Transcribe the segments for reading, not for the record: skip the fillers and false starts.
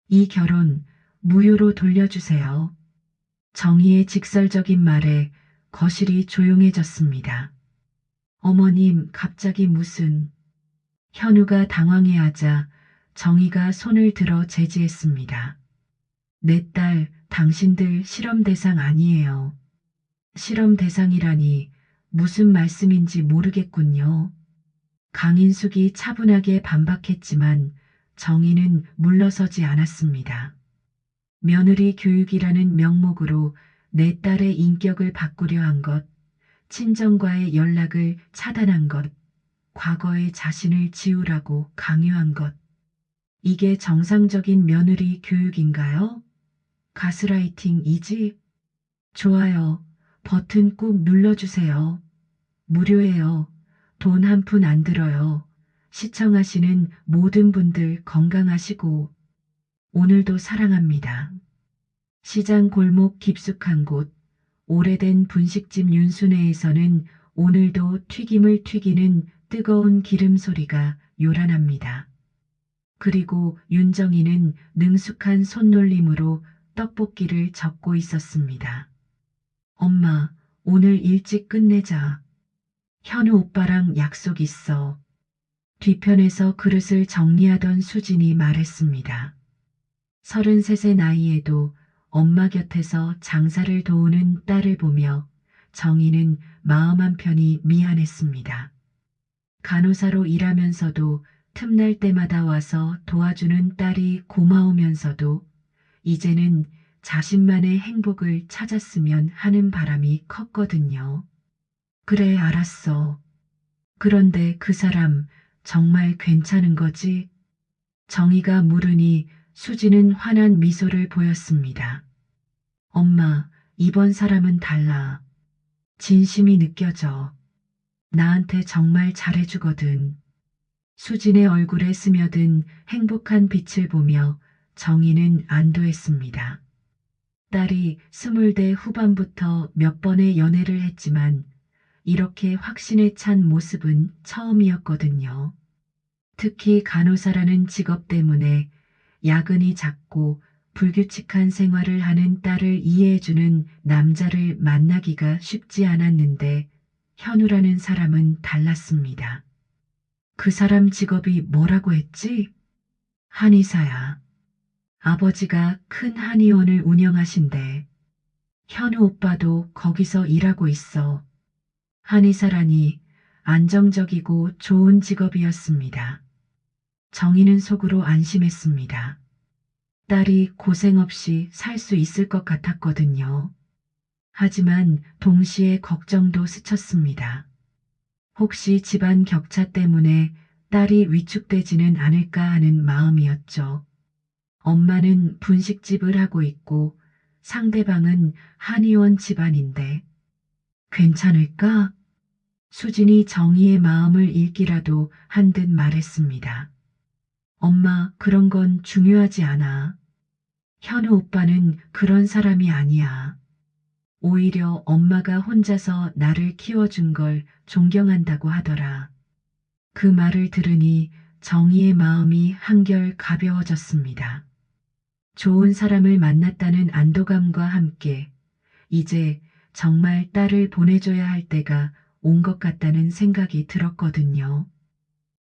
이 결혼 무효로 돌려주세요. 정희의 직설적인 말에 거실이 조용해졌습니다. 어머님, 갑자기 무슨... 현우가 당황해하자 정희가 손을 들어 제지했습니다. 내 딸, 당신들 실험 대상 아니에요. 실험 대상이라니 무슨 말씀인지 모르겠군요. 강인숙이 차분하게 반박했지만 정희는 물러서지 않았습니다. 며느리 교육이라는 명목으로 내 딸의 인격을 바꾸려 한 것, 친정과의 연락을 차단한 것, 과거의 자신을 지우라고 강요한 것. 이게 정상적인 며느리 교육인가요? 가스라이팅이지? 좋아요. 버튼 꾹 눌러주세요. 무료예요. 돈 한 푼 안 들어요. 시청하시는 모든 분들 건강하시고 오늘도 사랑합니다. 시장 골목 깊숙한 곳, 오래된 분식집 윤순애에서는 오늘도 튀김을 튀기는 뜨거운 기름 소리가 요란합니다. 그리고 윤정이는 능숙한 손놀림으로 떡볶이를 접고 있었습니다. 엄마, 오늘 일찍 끝내자. 현우 오빠랑 약속 있어. 뒤편에서 그릇을 정리하던 수진이 말했습니다. 33의 나이에도 엄마 곁에서 장사를 도우는 딸을 보며 정희는 마음 한편이 미안했습니다. 간호사로 일하면서도 틈날 때마다 와서 도와주는 딸이 고마우면서도 이제는 자신만의 행복을 찾았으면 하는 바람이 컸거든요. 그래, 알았어. 그런데 그 사람 정말 괜찮은 거지? 정희가 물으니 수지는 환한 미소를 보였습니다. 엄마, 이번 사람은 달라. 진심이 느껴져. 나한테 정말 잘해주거든. 수진의 얼굴에 스며든 행복한 빛을 보며 정희는 안도했습니다. 딸이 20대 후반부터 몇 번의 연애를 했지만 이렇게 확신에 찬 모습은 처음이었거든요. 특히 간호사라는 직업 때문에 야근이 잦고 불규칙한 생활을 하는 딸을 이해해주는 남자를 만나기가 쉽지 않았는데 현우라는 사람은 달랐습니다. 그 사람 직업이 뭐라고 했지? 한의사야. 아버지가 큰 한의원을 운영하신대. 현우 오빠도 거기서 일하고 있어. 한의사라니 안정적이고 좋은 직업이었습니다. 정희는 속으로 안심했습니다. 딸이 고생 없이 살 수 있을 것 같았거든요. 하지만 동시에 걱정도 스쳤습니다. 혹시 집안 격차 때문에 딸이 위축되지는 않을까 하는 마음이었죠. 엄마는 분식집을 하고 있고 상대방은 한의원 집안인데 괜찮을까? 수진이 정희의 마음을 읽기라도 한 듯 말했습니다. 엄마, 그런 건 중요하지 않아. 현우 오빠는 그런 사람이 아니야. 오히려 엄마가 혼자서 나를 키워준 걸 존경한다고 하더라. 그 말을 들으니 정희의 마음이 한결 가벼워졌습니다. 좋은 사람을 만났다는 안도감과 함께 이제 정말 딸을 보내줘야 할 때가 온 것 같다는 생각이 들었거든요.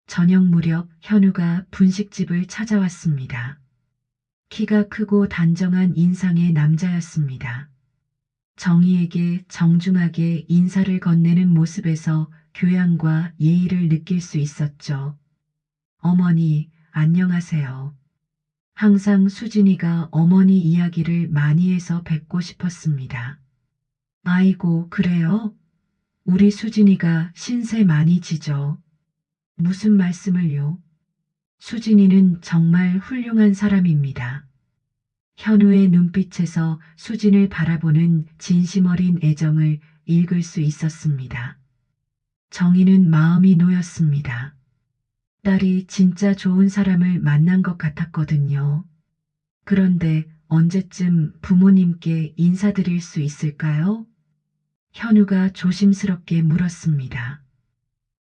저녁 무렵 현우가 분식집을 찾아왔습니다. 키가 크고 단정한 인상의 남자였습니다. 정희에게 정중하게 인사를 건네는 모습에서 교양과 예의를 느낄 수 있었죠. 어머니, 안녕하세요. 항상 수진이가 어머니 이야기를 많이 해서 뵙고 싶었습니다. 아이고, 그래요? 우리 수진이가 신세 많이 지죠. 무슨 말씀을요? 수진이는 정말 훌륭한 사람입니다. 현우의 눈빛에서 수진을 바라보는 진심 어린 애정을 읽을 수 있었습니다. 정희는 마음이 놓였습니다. 딸이 진짜 좋은 사람을 만난 것 같았거든요. 그런데 언제쯤 부모님께 인사드릴 수 있을까요? 현우가 조심스럽게 물었습니다.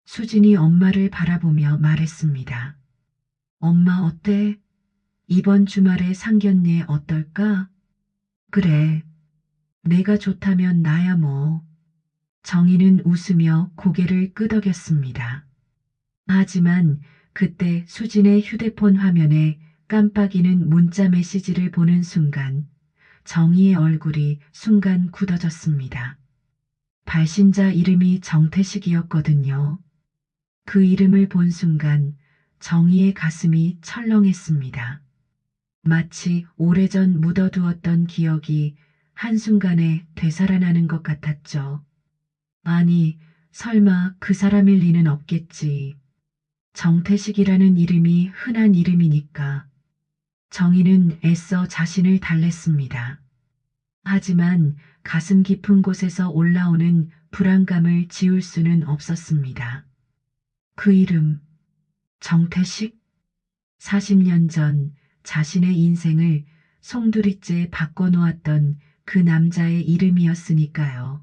수진이 엄마를 바라보며 말했습니다. 엄마 어때? 이번 주말에 상견례 어떨까? 그래. 내가 좋다면 나야 뭐. 정희는 웃으며 고개를 끄덕였습니다. 하지만 그때 수진의 휴대폰 화면에 깜빡이는 문자 메시지를 보는 순간 정희의 얼굴이 순간 굳어졌습니다. 발신자 이름이 정태식이었거든요. 그 이름을 본 순간 정희의 가슴이 철렁했습니다. 마치 오래전 묻어두었던 기억이 한순간에 되살아나는 것 같았죠. 아니, 설마 그 사람일 리는 없겠지. 정태식이라는 이름이 흔한 이름이니까. 정희는 애써 자신을 달랬습니다. 하지만 가슴 깊은 곳에서 올라오는 불안감을 지울 수는 없었습니다. 그 이름, 정태식? 40년 전 자신의 인생을 송두리째 바꿔놓았던 그 남자의 이름이었으니까요.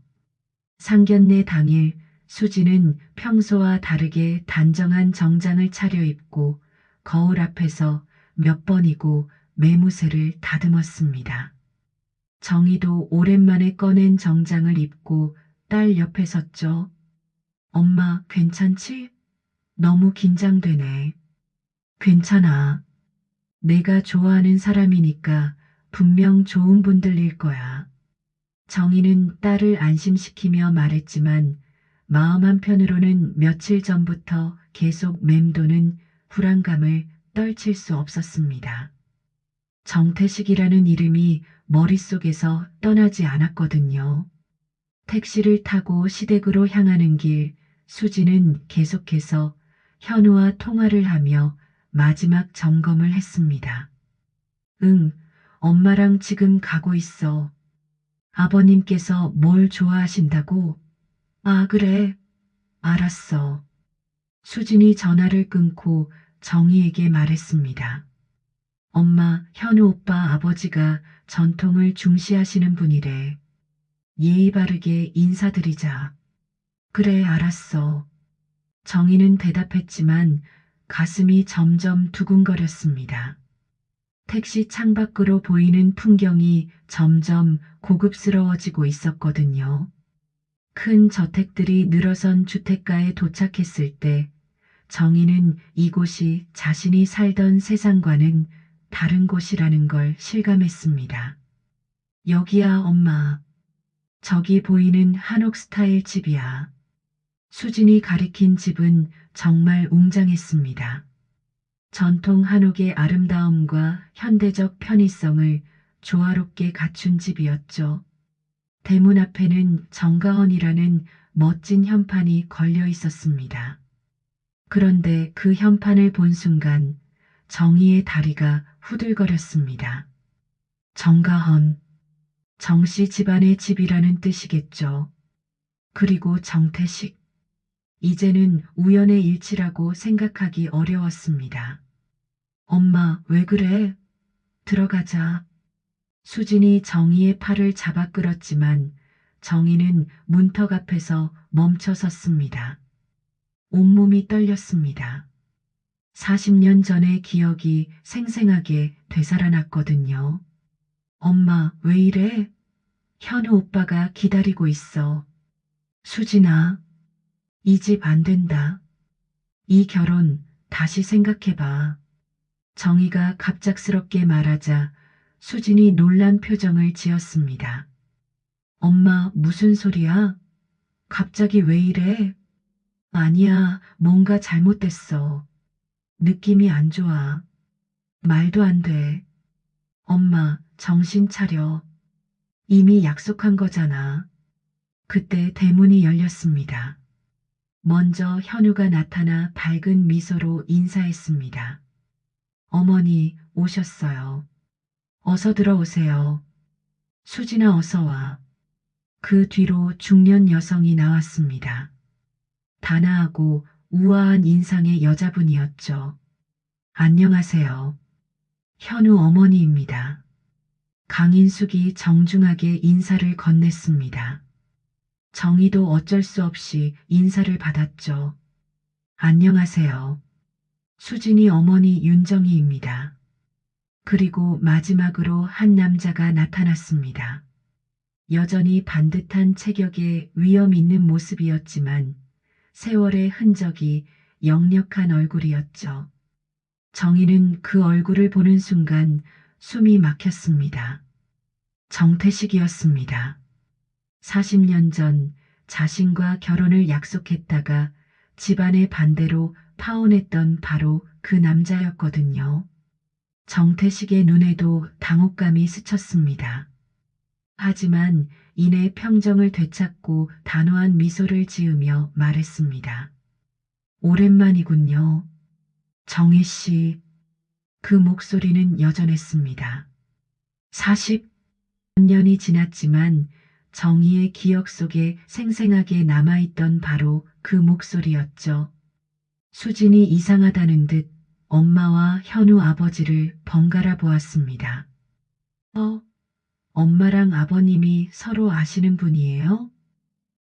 상견례 당일 수지는 평소와 다르게 단정한 정장을 차려입고 거울 앞에서 몇 번이고 매무새를 다듬었습니다. 정희도 오랜만에 꺼낸 정장을 입고 딸 옆에 섰죠. 엄마, 괜찮지? 너무 긴장되네. 괜찮아. 내가 좋아하는 사람이니까 분명 좋은 분 들릴 거야. 정희는 딸을 안심시키며 말했지만 마음 한편으로는 며칠 전부터 계속 맴도는 불안감을 떨칠 수 없었습니다. 정태식이라는 이름이 머릿속에서 떠나지 않았거든요. 택시를 타고 시댁으로 향하는 길, 수지는 계속해서 현우와 통화를 하며 마지막 점검을 했습니다. 응, 엄마랑 지금 가고 있어. 아버님께서 뭘 좋아하신다고? 아, 그래. 알았어. 수진이 전화를 끊고 정희에게 말했습니다. 엄마, 현우 오빠 아버지가 전통을 중시하시는 분이래. 예의 바르게 인사드리자. 그래, 알았어. 정희는 대답했지만 가슴이 점점 두근거렸습니다. 택시 창밖으로 보이는 풍경이 점점 고급스러워지고 있었거든요. 큰 저택들이 늘어선 주택가에 도착했을 때 정희는 이곳이 자신이 살던 세상과는 다른 곳이라는 걸 실감했습니다. 여기야, 엄마. 저기 보이는 한옥 스타일 집이야. 수진이 가리킨 집은 정말 웅장했습니다. 전통 한옥의 아름다움과 현대적 편의성을 조화롭게 갖춘 집이었죠. 대문 앞에는 정가헌이라는 멋진 현판이 걸려 있었습니다. 그런데 그 현판을 본 순간 정희의 다리가 후들거렸습니다. 정가헌, 정씨 집안의 집이라는 뜻이겠죠. 그리고 정태식. 이제는 우연의 일치라고 생각하기 어려웠습니다. 엄마, 왜 그래? 들어가자. 수진이 정희의 팔을 잡아 끌었지만 정희는 문턱 앞에서 멈춰 섰습니다. 온몸이 떨렸습니다. 40년 전의 기억이 생생하게 되살아났거든요. 엄마, 왜 이래? 현우 오빠가 기다리고 있어. 수진아, 이 집 안 된다. 이 결혼 다시 생각해봐. 정희가 갑작스럽게 말하자 수진이 놀란 표정을 지었습니다. 엄마, 무슨 소리야? 갑자기 왜 이래? 아니야, 뭔가 잘못됐어. 느낌이 안 좋아. 말도 안 돼. 엄마, 정신 차려. 이미 약속한 거잖아. 그때 대문이 열렸습니다. 먼저 현우가 나타나 밝은 미소로 인사했습니다. 어머니, 오셨어요. 어서 들어오세요. 수진아, 어서 와. 그 뒤로 중년 여성이 나왔습니다. 단아하고 우아한 인상의 여자분이었죠. 안녕하세요. 현우 어머니입니다. 강인숙이 정중하게 인사를 건넸습니다. 정희도 어쩔 수 없이 인사를 받았죠. 안녕하세요. 수진이 어머니 윤정희입니다. 그리고 마지막으로 한 남자가 나타났습니다. 여전히 반듯한 체격에 위험 있는 모습이었지만 세월의 흔적이 역력한 얼굴이었죠. 정희는 그 얼굴을 보는 순간 숨이 막혔습니다. 정태식이었습니다. 40년 전 자신과 결혼을 약속했다가 집안의 반대로 파혼했던 바로 그 남자였거든요. 정태식의 눈에도 당혹감이 스쳤습니다. 하지만 이내 평정을 되찾고 단호한 미소를 지으며 말했습니다. 오랜만이군요. 정희 씨. 그 목소리는 여전했습니다. 40년이 지났지만 정희의 기억 속에 생생하게 남아있던 바로 그 목소리였죠. 수진이 이상하다는 듯 엄마와 현우 아버지를 번갈아 보았습니다. 엄마랑 아버님이 서로 아시는 분이에요?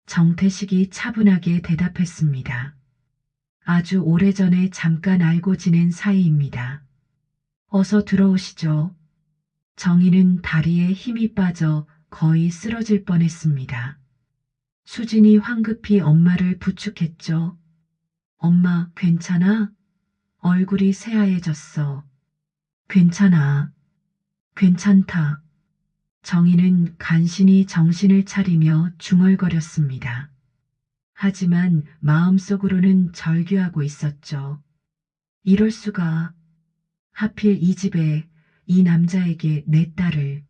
정태식이 차분하게 대답했습니다. 아주 오래전에 잠깐 알고 지낸 사이입니다. 어서 들어오시죠. 정희는 다리에 힘이 빠져 거의 쓰러질 뻔했습니다. 수진이 황급히 엄마를 부축했죠. 엄마, 괜찮아? 얼굴이 새하얘졌어. 괜찮아. 괜찮다. 정희는 간신히 정신을 차리며 중얼거렸습니다. 하지만 마음속으로는 절규하고 있었죠. 이럴 수가. 하필 이 집에 이 남자에게 내 딸을.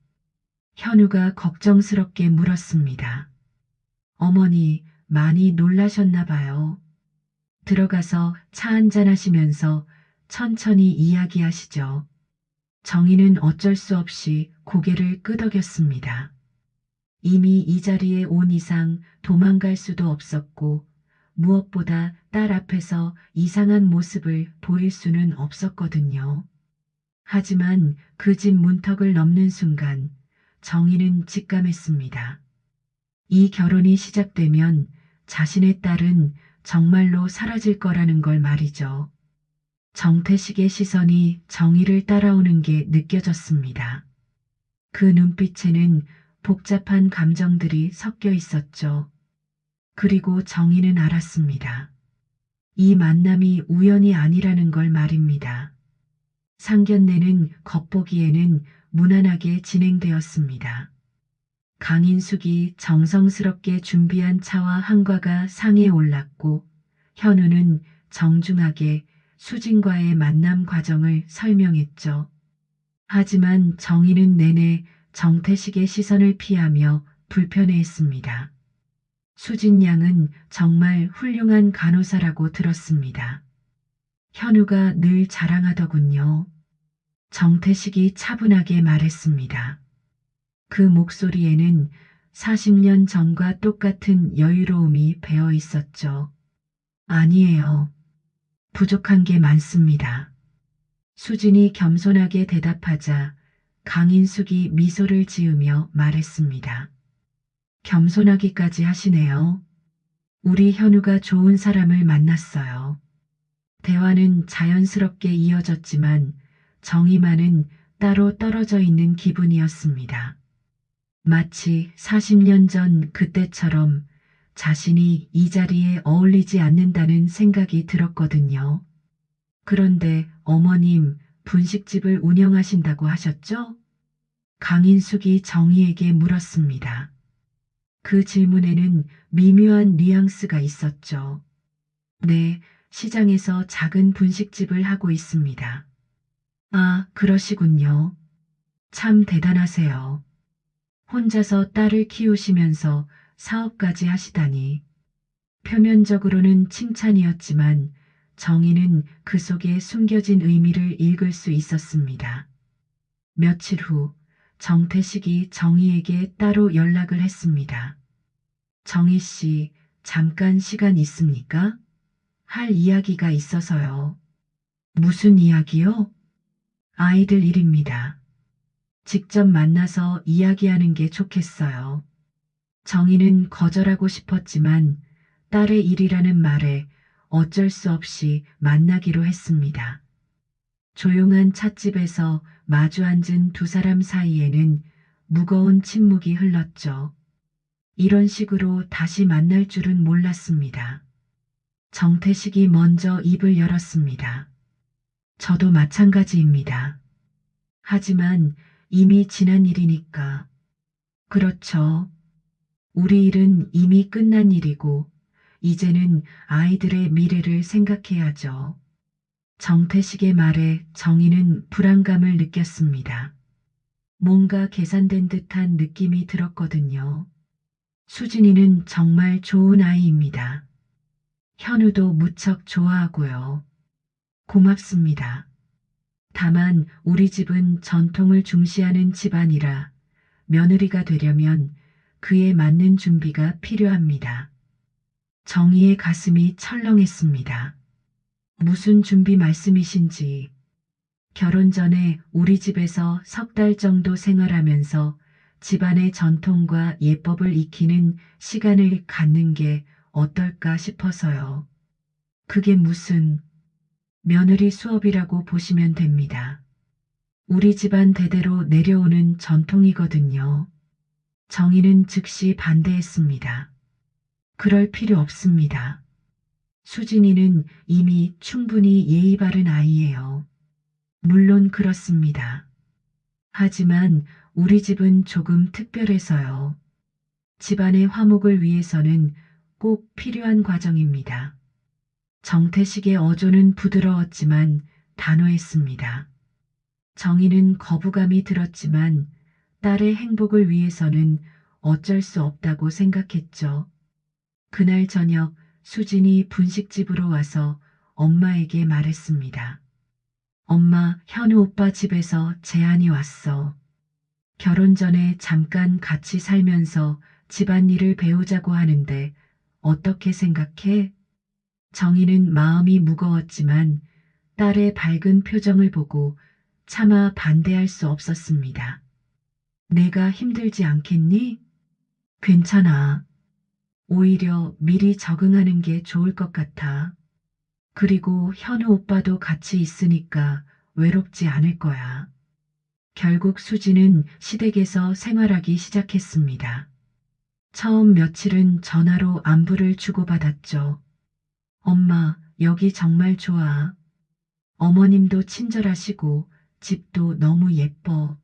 현우가 걱정스럽게 물었습니다. 어머니 많이 놀라셨나 봐요. 들어가서 차 한잔 하시면서 천천히 이야기하시죠. 정희는 어쩔 수 없이 고개를 끄덕였습니다. 이미 이 자리에 온 이상 도망갈 수도 없었고 무엇보다 딸 앞에서 이상한 모습을 보일 수는 없었거든요. 하지만 그 집 문턱을 넘는 순간 정희는 직감했습니다. 이 결혼이 시작되면 자신의 딸은 정말로 사라질 거라는 걸 말이죠. 정태식의 시선이 정희를 따라오는 게 느껴졌습니다. 그 눈빛에는 복잡한 감정들이 섞여 있었죠. 그리고 정희는 알았습니다. 이 만남이 우연이 아니라는 걸 말입니다. 상견례는 겉보기에는 무난하게 진행되었습니다. 강인숙이 정성스럽게 준비한 차와 한과가 상에 올랐고 현우는 정중하게 수진과의 만남 과정을 설명했죠. 하지만 정희는 내내 정태식의 시선을 피하며 불편해했습니다. 수진 양은 정말 훌륭한 간호사라고 들었습니다. 현우가 늘 자랑하더군요. 정태식이 차분하게 말했습니다. 그 목소리에는 40년 전과 똑같은 여유로움이 배어 있었죠. 아니에요. 부족한 게 많습니다. 수진이 겸손하게 대답하자 강인숙이 미소를 지으며 말했습니다. 겸손하기까지 하시네요. 우리 현우가 좋은 사람을 만났어요. 대화는 자연스럽게 이어졌지만 정희만은 따로 떨어져 있는 기분이었습니다. 마치 40년 전 그때처럼 자신이 이 자리에 어울리지 않는다는 생각이 들었거든요. 그런데 어머님, 분식집을 운영하신다고 하셨죠? 강인숙이 정희에게 물었습니다. 그 질문에는 미묘한 뉘앙스가 있었죠. 네, 시장에서 작은 분식집을 하고 있습니다. 아, 그러시군요. 참 대단하세요. 혼자서 딸을 키우시면서 사업까지 하시다니. 표면적으로는 칭찬이었지만 정희는 그 속에 숨겨진 의미를 읽을 수 있었습니다. 며칠 후 정태식이 정희에게 따로 연락을 했습니다. 정희 씨, 잠깐 시간 있습니까? 할 이야기가 있어서요. 무슨 이야기요? 아이들 일입니다. 직접 만나서 이야기하는 게 좋겠어요. 정희는 거절하고 싶었지만 딸의 일이라는 말에 어쩔 수 없이 만나기로 했습니다. 조용한 찻집에서 마주 앉은 두 사람 사이에는 무거운 침묵이 흘렀죠. 이런 식으로 다시 만날 줄은 몰랐습니다. 정태식이 먼저 입을 열었습니다. 저도 마찬가지입니다. 하지만 이미 지난 일이니까. 그렇죠. 우리 일은 이미 끝난 일이고, 이제는 아이들의 미래를 생각해야죠. 정태식의 말에 정희는 불안감을 느꼈습니다. 뭔가 계산된 듯한 느낌이 들었거든요. 수진이는 정말 좋은 아이입니다. 현우도 무척 좋아하고요. 고맙습니다. 다만 우리 집은 전통을 중시하는 집안이라 며느리가 되려면 그에 맞는 준비가 필요합니다. 정희의 가슴이 철렁했습니다. 무슨 준비 말씀이신지. 결혼 전에 우리 집에서 석 달 정도 생활하면서 집안의 전통과 예법을 익히는 시간을 갖는 게 어떨까 싶어서요. 그게 무슨 며느리 수업이라고 보시면 됩니다. 우리 집안 대대로 내려오는 전통이거든요. 정희는 즉시 반대했습니다. 그럴 필요 없습니다. 수진이는 이미 충분히 예의 바른 아이예요. 물론 그렇습니다. 하지만 우리 집은 조금 특별해서요. 집안의 화목을 위해서는 꼭 필요한 과정입니다. 정태식의 어조는 부드러웠지만 단호했습니다. 정희는 거부감이 들었지만 딸의 행복을 위해서는 어쩔 수 없다고 생각했죠. 그날 저녁 수진이 분식집으로 와서 엄마에게 말했습니다. 엄마, 현우 오빠 집에서 제안이 왔어. 결혼 전에 잠깐 같이 살면서 집안일을 배우자고 하는데 어떻게 생각해? 정희는 마음이 무거웠지만 딸의 밝은 표정을 보고 차마 반대할 수 없었습니다. 내가 힘들지 않겠니? 괜찮아. 오히려 미리 적응하는 게 좋을 것 같아. 그리고 현우 오빠도 같이 있으니까 외롭지 않을 거야. 결국 수지는 시댁에서 생활하기 시작했습니다. 처음 며칠은 전화로 안부를 주고받았죠. 엄마, 여기 정말 좋아. 어머님도 친절하시고 집도 너무 예뻐.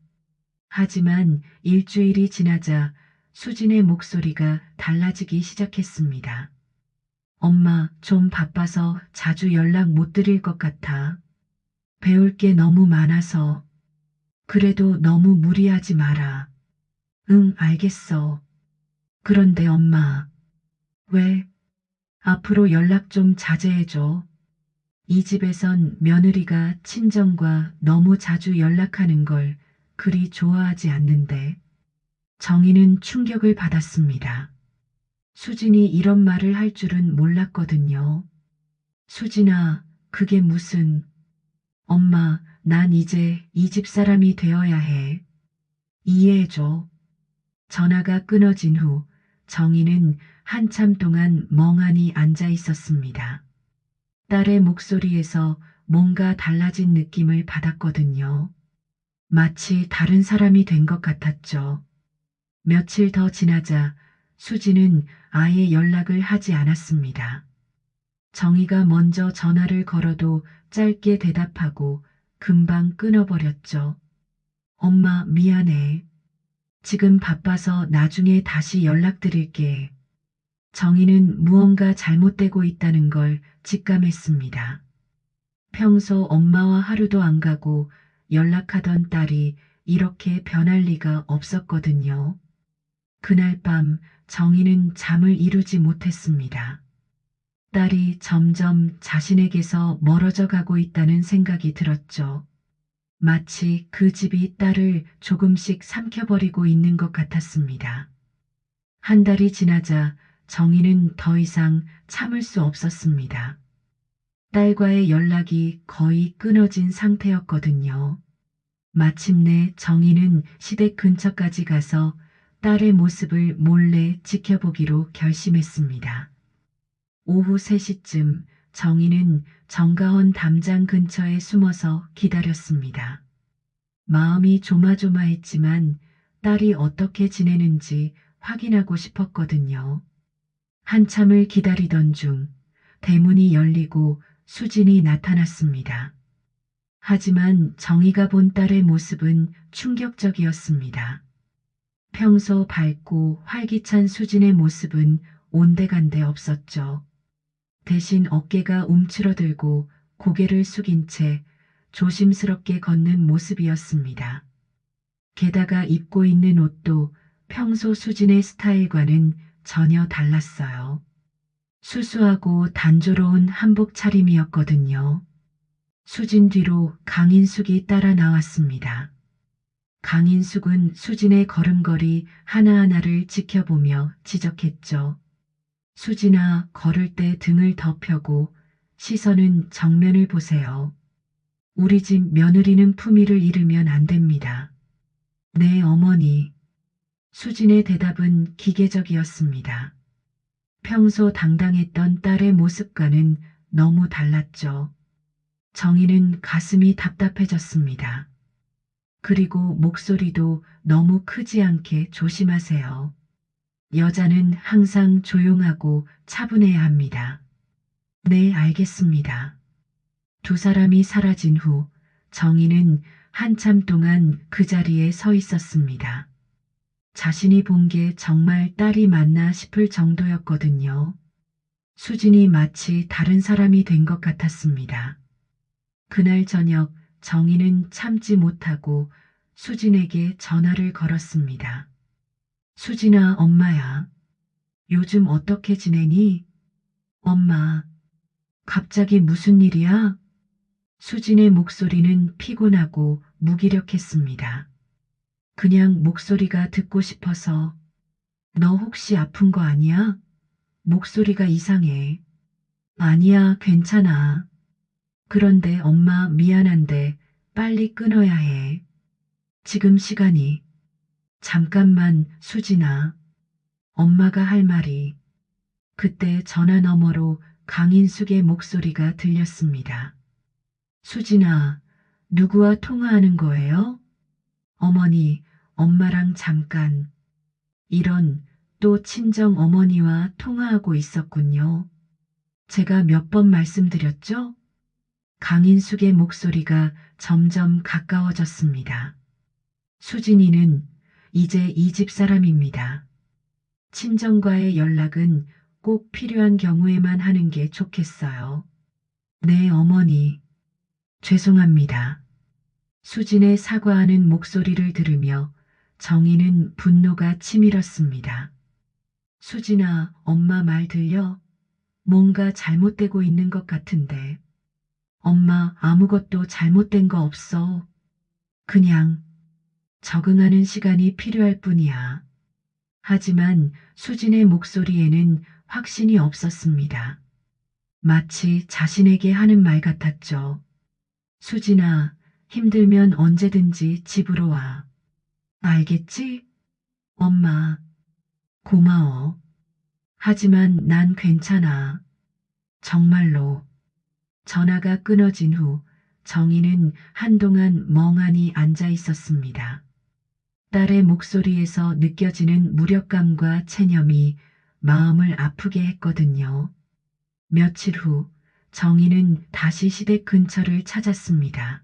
하지만 일주일이 지나자 수진의 목소리가 달라지기 시작했습니다. 엄마, 좀 바빠서 자주 연락 못 드릴 것 같아. 배울 게 너무 많아서. 그래도 너무 무리하지 마라. 응, 알겠어. 그런데 엄마, 왜? 앞으로 연락 좀 자제해줘. 이 집에선 며느리가 친정과 너무 자주 연락하는 걸 그리 좋아하지 않는데. 정희는 충격을 받았습니다. 수진이 이런 말을 할 줄은 몰랐거든요. 수진아, 그게 무슨... 엄마, 난 이제 이 집 사람이 되어야 해. 이해해줘. 전화가 끊어진 후 정희는 한참 동안 멍하니 앉아 있었습니다. 딸의 목소리에서 뭔가 달라진 느낌을 받았거든요. 마치 다른 사람이 된 것 같았죠. 며칠 더 지나자 수지는 아예 연락을 하지 않았습니다. 정희가 먼저 전화를 걸어도 짧게 대답하고 금방 끊어버렸죠. 엄마, 미안해. 지금 바빠서 나중에 다시 연락드릴게. 정희는 무언가 잘못되고 있다는 걸 직감했습니다. 평소 엄마와 하루도 안 가고 연락하던 딸이 이렇게 변할 리가 없었거든요. 그날 밤 정희는 잠을 이루지 못했습니다. 딸이 점점 자신에게서 멀어져 가고 있다는 생각이 들었죠. 마치 그 집이 딸을 조금씩 삼켜버리고 있는 것 같았습니다. 한 달이 지나자 정희는 더 이상 참을 수 없었습니다. 딸과의 연락이 거의 끊어진 상태였거든요. 마침내 정희는 시댁 근처까지 가서 딸의 모습을 몰래 지켜보기로 결심했습니다. 오후 3시쯤 정희는 정가원 담장 근처에 숨어서 기다렸습니다. 마음이 조마조마했지만 딸이 어떻게 지내는지 확인하고 싶었거든요. 한참을 기다리던 중 대문이 열리고 수진이 나타났습니다. 하지만 정희가 본 딸의 모습은 충격적이었습니다. 평소 밝고 활기찬 수진의 모습은 온데간데 없었죠. 대신 어깨가 움츠러들고 고개를 숙인 채 조심스럽게 걷는 모습이었습니다. 게다가 입고 있는 옷도 평소 수진의 스타일과는 전혀 달랐어요. 수수하고 단조로운 한복 차림이었거든요. 수진 뒤로 강인숙이 따라 나왔습니다. 강인숙은 수진의 걸음걸이 하나하나를 지켜보며 지적했죠. 수진아, 걸을 때 등을 더 펴고 시선은 정면을 보세요. 우리 집 며느리는 품위를 잃으면 안 됩니다. 네, 어머니. 수진의 대답은 기계적이었습니다. 평소 당당했던 딸의 모습과는 너무 달랐죠. 정희는 가슴이 답답해졌습니다. 그리고 목소리도 너무 크지 않게 조심하세요. 여자는 항상 조용하고 차분해야 합니다. 네, 알겠습니다. 두 사람이 사라진 후 정희는 한참 동안 그 자리에 서 있었습니다. 자신이 본 게 정말 딸이 맞나 싶을 정도였거든요. 수진이 마치 다른 사람이 된 것 같았습니다. 그날 저녁 정희는 참지 못하고 수진에게 전화를 걸었습니다. 수진아, 엄마야. 요즘 어떻게 지내니? 엄마, 갑자기 무슨 일이야? 수진의 목소리는 피곤하고 무기력했습니다. 그냥 목소리가 듣고 싶어서. 너 혹시 아픈 거 아니야? 목소리가 이상해. 아니야, 괜찮아. 그런데 엄마 미안한데 빨리 끊어야 해. 지금 시간이. 잠깐만, 수진아. 엄마가 할 말이. 그때 전화 너머로 강인숙의 목소리가 들렸습니다. 수진아, 누구와 통화하는 거예요? 어머니, 엄마랑 잠깐. 이런, 또 친정 어머니와 통화하고 있었군요. 제가 몇 번 말씀드렸죠? 강인숙의 목소리가 점점 가까워졌습니다. 수진이는 이제 이 집 사람입니다. 친정과의 연락은 꼭 필요한 경우에만 하는 게 좋겠어요. 네, 어머니. 죄송합니다. 수진의 사과하는 목소리를 들으며 정희는 분노가 치밀었습니다. 수진아, 엄마 말 들려? 뭔가 잘못되고 있는 것 같은데. 엄마, 아무것도 잘못된 거 없어. 그냥 적응하는 시간이 필요할 뿐이야. 하지만 수진의 목소리에는 확신이 없었습니다. 마치 자신에게 하는 말 같았죠. 수진아, 힘들면 언제든지 집으로 와. 알겠지? 엄마, 고마워. 하지만 난 괜찮아. 정말로. 전화가 끊어진 후 정희는 한동안 멍하니 앉아 있었습니다. 딸의 목소리에서 느껴지는 무력감과 체념이 마음을 아프게 했거든요. 며칠 후 정희는 다시 시댁 근처를 찾았습니다.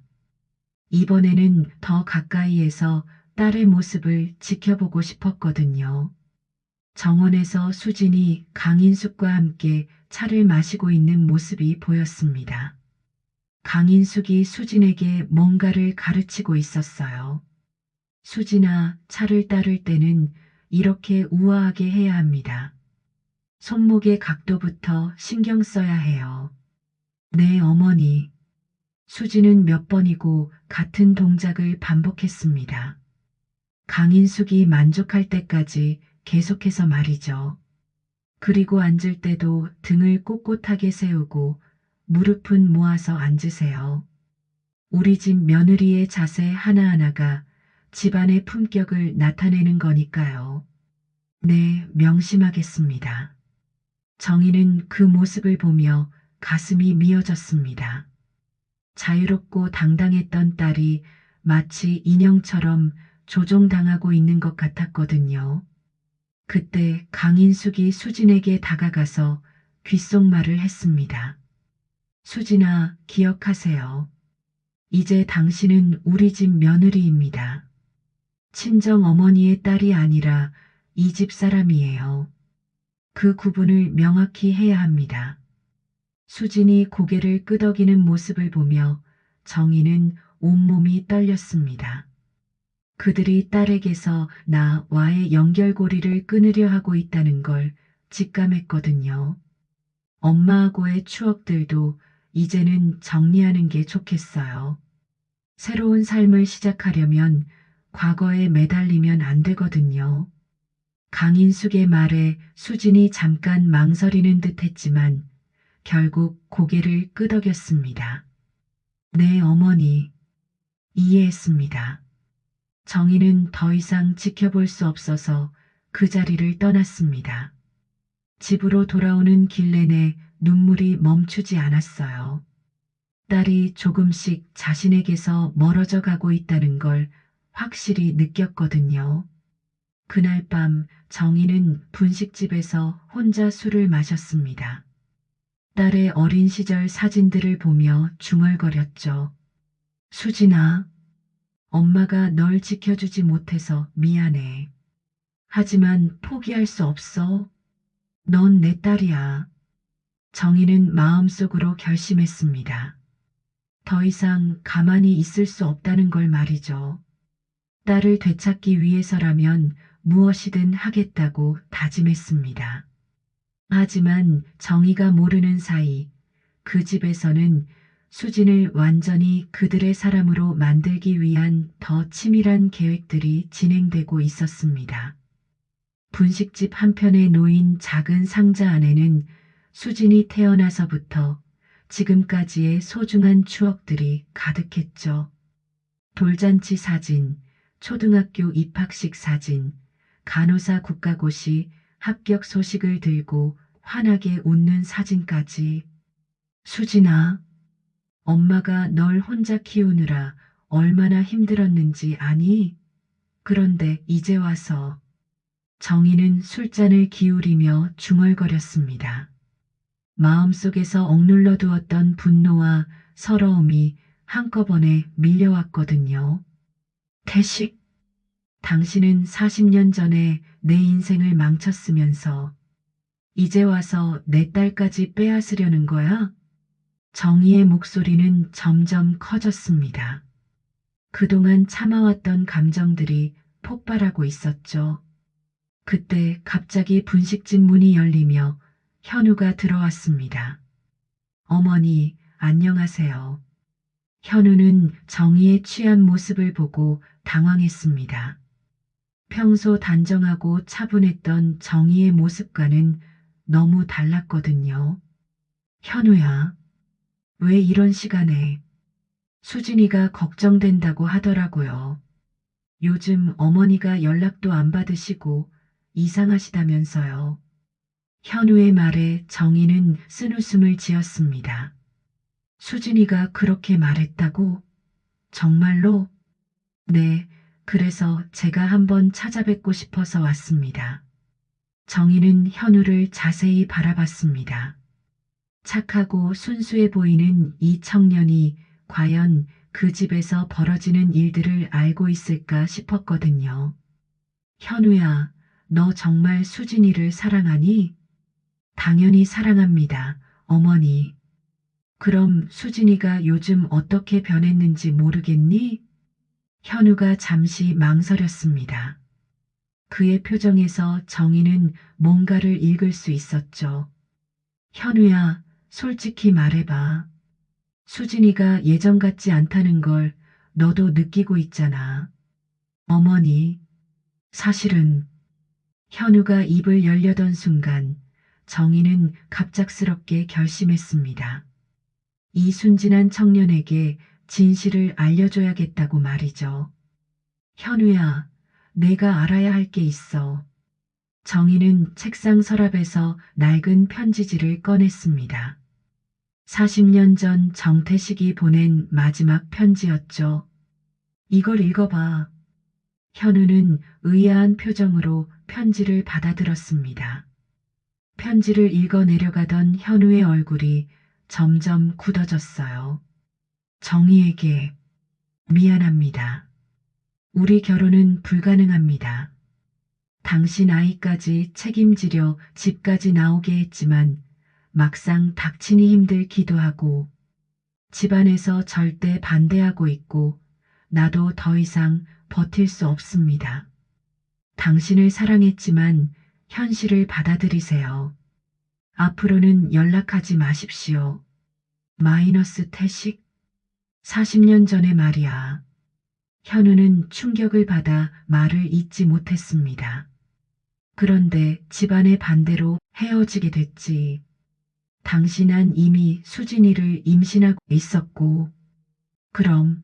이번에는 더 가까이에서 딸의 모습을 지켜보고 싶었거든요. 정원에서 수진이 강인숙과 함께 차를 마시고 있는 모습이 보였습니다. 강인숙이 수진에게 뭔가를 가르치고 있었어요. 수진아, 차를 따를 때는 이렇게 우아하게 해야 합니다. 손목의 각도부터 신경 써야 해요. 네, 어머니. 수진은 몇 번이고 같은 동작을 반복했습니다. 강인숙이 만족할 때까지 계속해서 말이죠. 그리고 앉을 때도 등을 꼿꼿하게 세우고 무릎은 모아서 앉으세요. 우리 집 며느리의 자세 하나하나가 집안의 품격을 나타내는 거니까요. 네, 명심하겠습니다. 정희는 그 모습을 보며 가슴이 미어졌습니다. 자유롭고 당당했던 딸이 마치 인형처럼 조종당하고 있는 것 같았거든요. 그때 강인숙이 수진에게 다가가서 귓속말을 했습니다. 수진아, 기억하세요. 이제 당신은 우리 집 며느리입니다. 친정 어머니의 딸이 아니라 이 집 사람이에요. 그 구분을 명확히 해야 합니다. 수진이 고개를 끄덕이는 모습을 보며 정희는 온몸이 떨렸습니다. 그들이 딸에게서 나와의 연결고리를 끊으려 하고 있다는 걸 직감했거든요. 엄마하고의 추억들도 이제는 정리하는 게 좋겠어요. 새로운 삶을 시작하려면 과거에 매달리면 안 되거든요. 강인숙의 말에 수진이 잠깐 망설이는 듯 했지만 결국 고개를 끄덕였습니다. 네, 어머니. 이해했습니다. 정희는 더 이상 지켜볼 수 없어서 그 자리를 떠났습니다. 집으로 돌아오는 길 내내 눈물이 멈추지 않았어요. 딸이 조금씩 자신에게서 멀어져 가고 있다는 걸 확실히 느꼈거든요. 그날 밤 정희는 분식집에서 혼자 술을 마셨습니다. 딸의 어린 시절 사진들을 보며 중얼거렸죠. 수진아, 엄마가 널 지켜주지 못해서 미안해. 하지만 포기할 수 없어. 넌 내 딸이야. 정희는 마음속으로 결심했습니다. 더 이상 가만히 있을 수 없다는 걸 말이죠. 딸을 되찾기 위해서라면 무엇이든 하겠다고 다짐했습니다. 하지만 정희가 모르는 사이 그 집에서는 수진을 완전히 그들의 사람으로 만들기 위한 더 치밀한 계획들이 진행되고 있었습니다. 분식집 한편에 놓인 작은 상자 안에는 수진이 태어나서부터 지금까지의 소중한 추억들이 가득했죠. 돌잔치 사진, 초등학교 입학식 사진, 간호사 국가고시 합격 소식을 들고 환하게 웃는 사진까지. 수진아, 엄마가 널 혼자 키우느라 얼마나 힘들었는지 아니? 그런데 이제 와서 정희는 술잔을 기울이며 중얼거렸습니다. 마음속에서 억눌러 두었던 분노와 서러움이 한꺼번에 밀려왔거든요. 태식, 당신은 40년 전에 내 인생을 망쳤으면서 이제 와서 내 딸까지 빼앗으려는 거야? 정희의 목소리는 점점 커졌습니다. 그동안 참아왔던 감정들이 폭발하고 있었죠. 그때 갑자기 분식집 문이 열리며 현우가 들어왔습니다. 어머니, 안녕하세요. 현우는 정희의 취한 모습을 보고 당황했습니다. 평소 단정하고 차분했던 정희의 모습과는 너무 달랐거든요. 현우야, 왜 이런 시간에? 수진이가 걱정된다고 하더라고요. 요즘 어머니가 연락도 안 받으시고 이상하시다면서요. 현우의 말에 정희는 쓴웃음을 지었습니다. 수진이가 그렇게 말했다고? 정말로? 네, 그래서 제가 한번 찾아뵙고 싶어서 왔습니다. 정희는 현우를 자세히 바라봤습니다. 착하고 순수해 보이는 이 청년이 과연 그 집에서 벌어지는 일들을 알고 있을까 싶었거든요. 현우야, 너 정말 수진이를 사랑하니? 당연히 사랑합니다, 어머니. 그럼 수진이가 요즘 어떻게 변했는지 모르겠니? 현우가 잠시 망설였습니다. 그의 표정에서 정희는 뭔가를 읽을 수 있었죠. 현우야, 솔직히 말해봐. 수진이가 예전 같지 않다는 걸 너도 느끼고 있잖아. 어머니, 사실은 현우가 입을 열려던 순간 정희는 갑작스럽게 결심했습니다. 이 순진한 청년에게 진실을 알려줘야겠다고 말이죠. 현우야, 내가 알아야 할 게 있어. 정희는 책상 서랍에서 낡은 편지지를 꺼냈습니다. 40년 전 정태식이 보낸 마지막 편지였죠. 이걸 읽어봐. 현우는 의아한 표정으로 편지를 받아들었습니다. 편지를 읽어 내려가던 현우의 얼굴이 점점 굳어졌어요. 정희에게 미안합니다. 우리 결혼은 불가능합니다. 당신 아이까지 책임지려 집까지 나오게 했지만 막상 닥치니 힘들기도 하고 집안에서 절대 반대하고 있고 나도 더 이상 버틸 수 없습니다. 당신을 사랑했지만 현실을 받아들이세요. 앞으로는 연락하지 마십시오. 마이너스 태식? 40년 전의 말이야. 현우는 충격을 받아 말을 잇지 못했습니다. 그런데 집안의 반대로 헤어지게 됐지. 당신은 이미 수진이를 임신하고 있었고, 그럼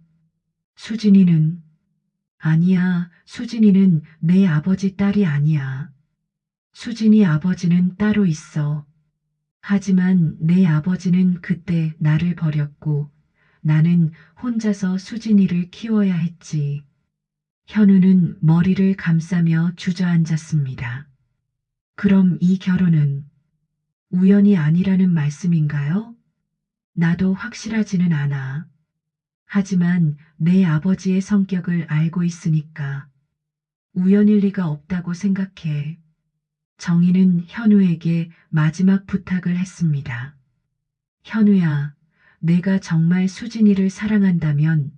수진이는 아니야. 수진이는 내 아버지 딸이 아니야. 수진이 아버지는 따로 있어. 하지만 내 아버지는 그때 나를 버렸고 나는 혼자서 수진이를 키워야 했지. 현우는 머리를 감싸며 주저앉았습니다. 그럼 이 결혼은 우연이 아니라는 말씀인가요? 나도 확실하지는 않아. 하지만 내 아버지의 성격을 알고 있으니까 우연일 리가 없다고 생각해. 정희는 현우에게 마지막 부탁을 했습니다. 현우야, 내가 정말 수진이를 사랑한다면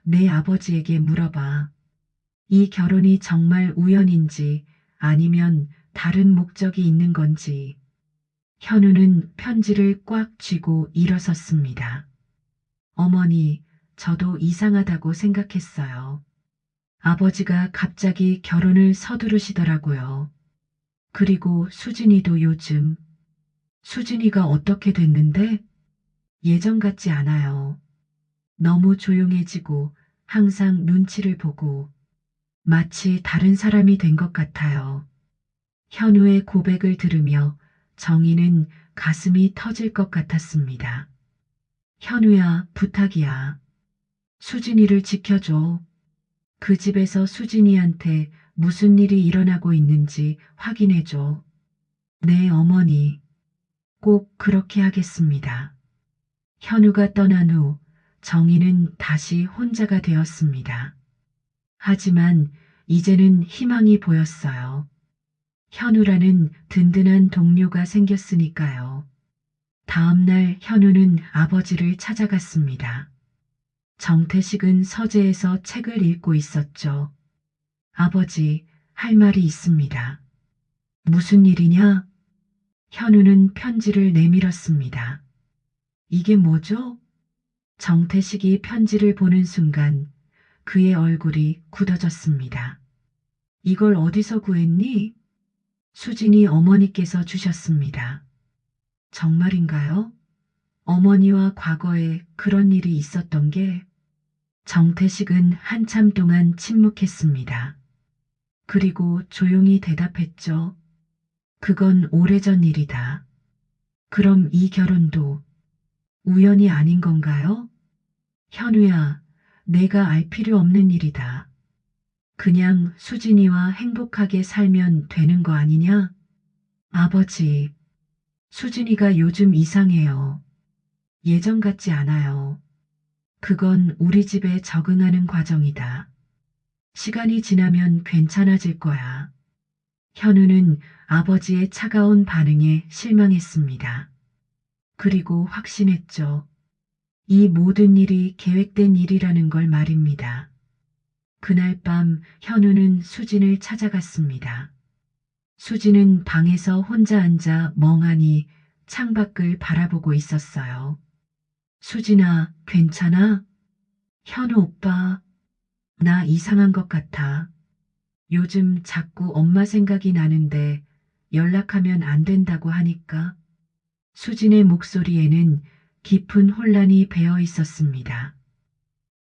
내 아버지에게 물어봐. 이 결혼이 정말 우연인지 아니면 다른 목적이 있는 건지. 현우는 편지를 꽉 쥐고 일어섰습니다. 어머니, 저도 이상하다고 생각했어요. 아버지가 갑자기 결혼을 서두르시더라고요. 그리고 수진이도 요즘. 수진이가 어떻게 됐는데? 예전 같지 않아요. 너무 조용해지고 항상 눈치를 보고 마치 다른 사람이 된 것 같아요. 현우의 고백을 들으며 정희는 가슴이 터질 것 같았습니다. 현우야, 부탁이야. 수진이를 지켜줘. 그 집에서 수진이한테 무슨 일이 일어나고 있는지 확인해줘. 네, 어머니. 꼭 그렇게 하겠습니다. 현우가 떠난 후 정희는 다시 혼자가 되었습니다. 하지만 이제는 희망이 보였어요. 현우라는 든든한 동료가 생겼으니까요. 다음 날 현우는 아버지를 찾아갔습니다. 정태식은 서재에서 책을 읽고 있었죠. 아버지, 할 말이 있습니다. 무슨 일이냐? 현우는 편지를 내밀었습니다. 이게 뭐죠? 정태식이 편지를 보는 순간 그의 얼굴이 굳어졌습니다. 이걸 어디서 구했니? 수진이 어머니께서 주셨습니다. 정말인가요? 어머니와 과거에 그런 일이 있었던 게 정태식은 한참 동안 침묵했습니다. 그리고 조용히 대답했죠. 그건 오래전 일이다. 그럼 이 결혼도 우연이 아닌 건가요? 현우야, 내가 알 필요 없는 일이다. 그냥 수진이와 행복하게 살면 되는 거 아니냐? 아버지, 수진이가 요즘 이상해요. 예전 같지 않아요. 그건 우리 집에 적응하는 과정이다. 시간이 지나면 괜찮아질 거야. 현우는 아버지의 차가운 반응에 실망했습니다. 그리고 확신했죠. 이 모든 일이 계획된 일이라는 걸 말입니다. 그날 밤 현우는 수진을 찾아갔습니다. 수진은 방에서 혼자 앉아 멍하니 창밖을 바라보고 있었어요. 수진아, 괜찮아? 현우 오빠, 나 이상한 것 같아. 요즘 자꾸 엄마 생각이 나는데 연락하면 안 된다고 하니까. 수진의 목소리에는 깊은 혼란이 배어 있었습니다.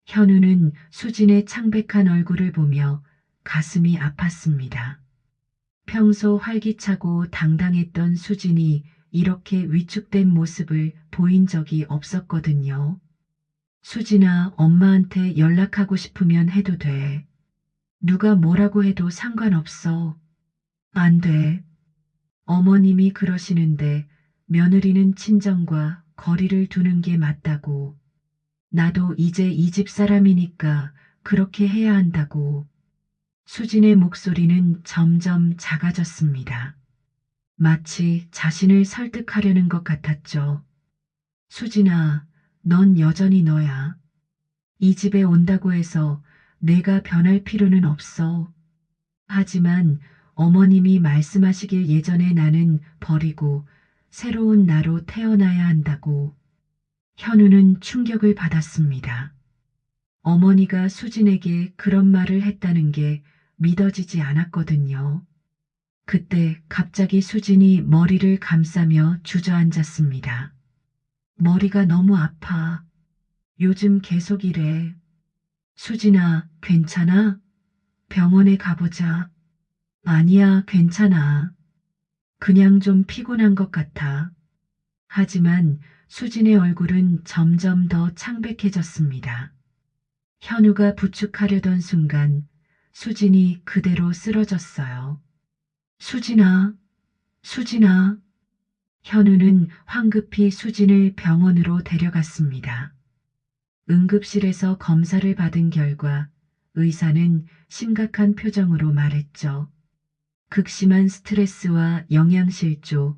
현우는 수진의 창백한 얼굴을 보며 가슴이 아팠습니다. 평소 활기차고 당당했던 수진이 이렇게 위축된 모습을 보인 적이 없었거든요. 수진아, 엄마한테 연락하고 싶으면 해도 돼. 누가 뭐라고 해도 상관없어. 안 돼. 어머님이 그러시는데 며느리는 친정과 거리를 두는 게 맞다고. 나도 이제 이 집 사람이니까 그렇게 해야 한다고. 수진의 목소리는 점점 작아졌습니다. 마치 자신을 설득하려는 것 같았죠. 수진아, 넌 여전히 너야. 이 집에 온다고 해서 내가 변할 필요는 없어. 하지만 어머님이 말씀하시길 예전에 나는 버리고 새로운 나로 태어나야 한다고. 현우는 충격을 받았습니다. 어머니가 수진에게 그런 말을 했다는 게 믿어지지 않았거든요. 그때 갑자기 수진이 머리를 감싸며 주저앉았습니다. 머리가 너무 아파. 요즘 계속 이래. 수진아, 괜찮아? 병원에 가보자. 아니야, 괜찮아. 그냥 좀 피곤한 것 같아. 하지만 수진의 얼굴은 점점 더 창백해졌습니다. 현우가 부축하려던 순간 수진이 그대로 쓰러졌어요. 수진아, 수진아. 현우는 황급히 수진을 병원으로 데려갔습니다. 응급실에서 검사를 받은 결과 의사는 심각한 표정으로 말했죠. 극심한 스트레스와 영양실조,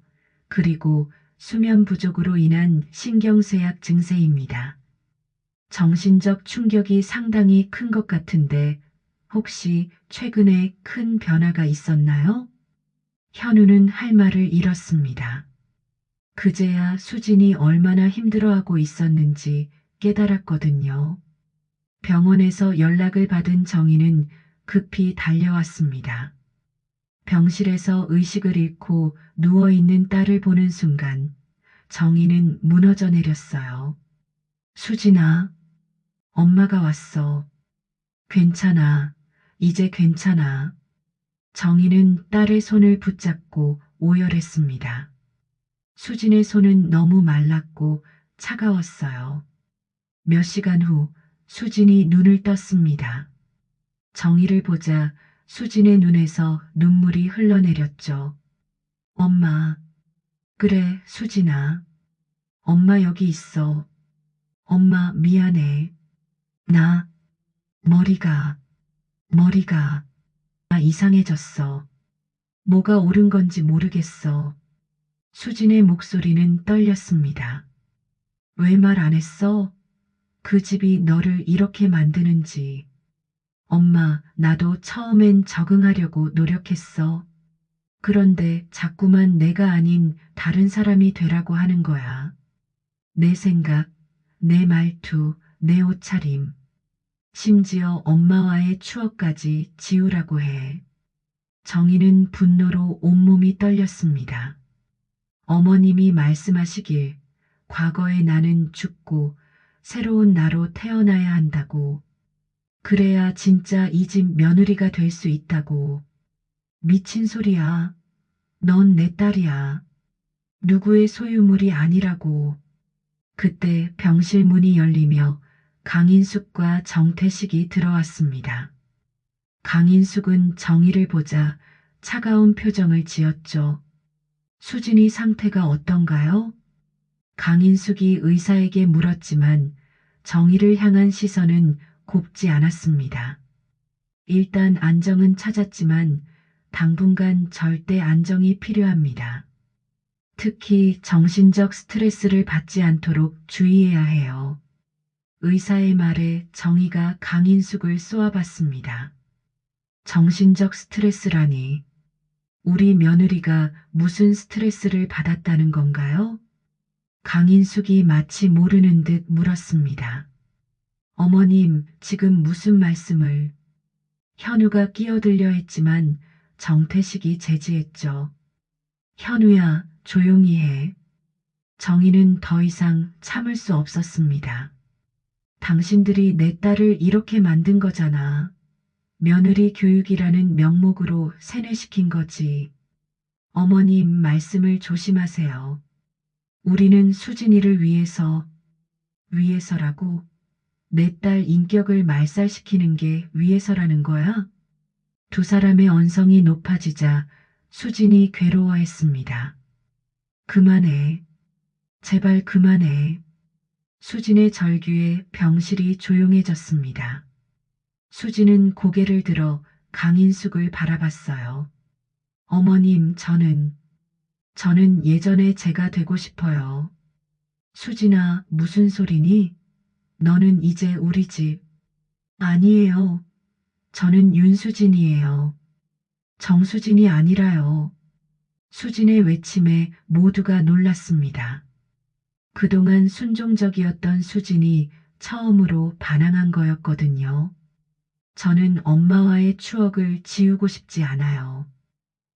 그리고 수면 부족으로 인한 신경쇠약 증세입니다. 정신적 충격이 상당히 큰 것 같은데 혹시 최근에 큰 변화가 있었나요? 현우는 할 말을 잃었습니다. 그제야 수진이 얼마나 힘들어하고 있었는지 깨달았거든요. 병원에서 연락을 받은 정희는 급히 달려왔습니다. 병실에서 의식을 잃고 누워있는 딸을 보는 순간 정희는 무너져 내렸어요. 수진아, 엄마가 왔어. 괜찮아. 이제 괜찮아. 정희는 딸의 손을 붙잡고 오열했습니다. 수진의 손은 너무 말랐고 차가웠어요. 몇 시간 후 수진이 눈을 떴습니다. 정희를 보자 수진의 눈에서 눈물이 흘러내렸죠. 엄마. 그래, 수진아. 엄마 여기 있어. 엄마 미안해. 나 머리가 이상해졌어. 뭐가 옳은 건지 모르겠어. 수진의 목소리는 떨렸습니다. 왜 말 안 했어? 그 집이 너를 이렇게 만드는지. 엄마, 나도 처음엔 적응하려고 노력했어. 그런데 자꾸만 내가 아닌 다른 사람이 되라고 하는 거야. 내 생각, 내 말투, 내 옷차림. 심지어 엄마와의 추억까지 지우라고 해. 정희는 분노로 온몸이 떨렸습니다. 어머님이 말씀하시길 과거의 나는 죽고 새로운 나로 태어나야 한다고. 그래야 진짜 이 집 며느리가 될 수 있다고. 미친 소리야. 넌 내 딸이야. 누구의 소유물이 아니라고. 그때 병실 문이 열리며 강인숙과 정태식이 들어왔습니다. 강인숙은 정희를 보자 차가운 표정을 지었죠. 수진이 상태가 어떤가요? 강인숙이 의사에게 물었지만 정희를 향한 시선은 곱지 않았습니다. 일단 안정은 찾았지만 당분간 절대 안정이 필요합니다. 특히 정신적 스트레스를 받지 않도록 주의해야 해요. 의사의 말에 정희가 강인숙을 쏘아봤습니다. 정신적 스트레스라니. 우리 며느리가 무슨 스트레스를 받았다는 건가요? 강인숙이 마치 모르는 듯 물었습니다. 어머님, 지금 무슨 말씀을? 현우가 끼어들려 했지만 정태식이 제지했죠. 현우야, 조용히 해. 정희는 더 이상 참을 수 없었습니다. 당신들이 내 딸을 이렇게 만든 거잖아. 며느리 교육이라는 명목으로 세뇌시킨 거지. 어머님 말씀을 조심하세요. 우리는 수진이를 위해서라고 내 딸 인격을 말살시키는 게 위해서라는 거야? 두 사람의 언성이 높아지자 수진이 괴로워했습니다. 그만해. 제발 그만해. 수진의 절규에 병실이 조용해졌습니다. 수진은 고개를 들어 강인숙을 바라봤어요. 어머님, 저는 예전에 제가 되고 싶어요. 수진아, 무슨 소리니? 너는 이제 우리 집. 아니에요. 저는 윤수진이에요. 정수진이 아니라요. 수진의 외침에 모두가 놀랐습니다. 그동안 순종적이었던 수진이 처음으로 반항한 거였거든요. 저는 엄마와의 추억을 지우고 싶지 않아요.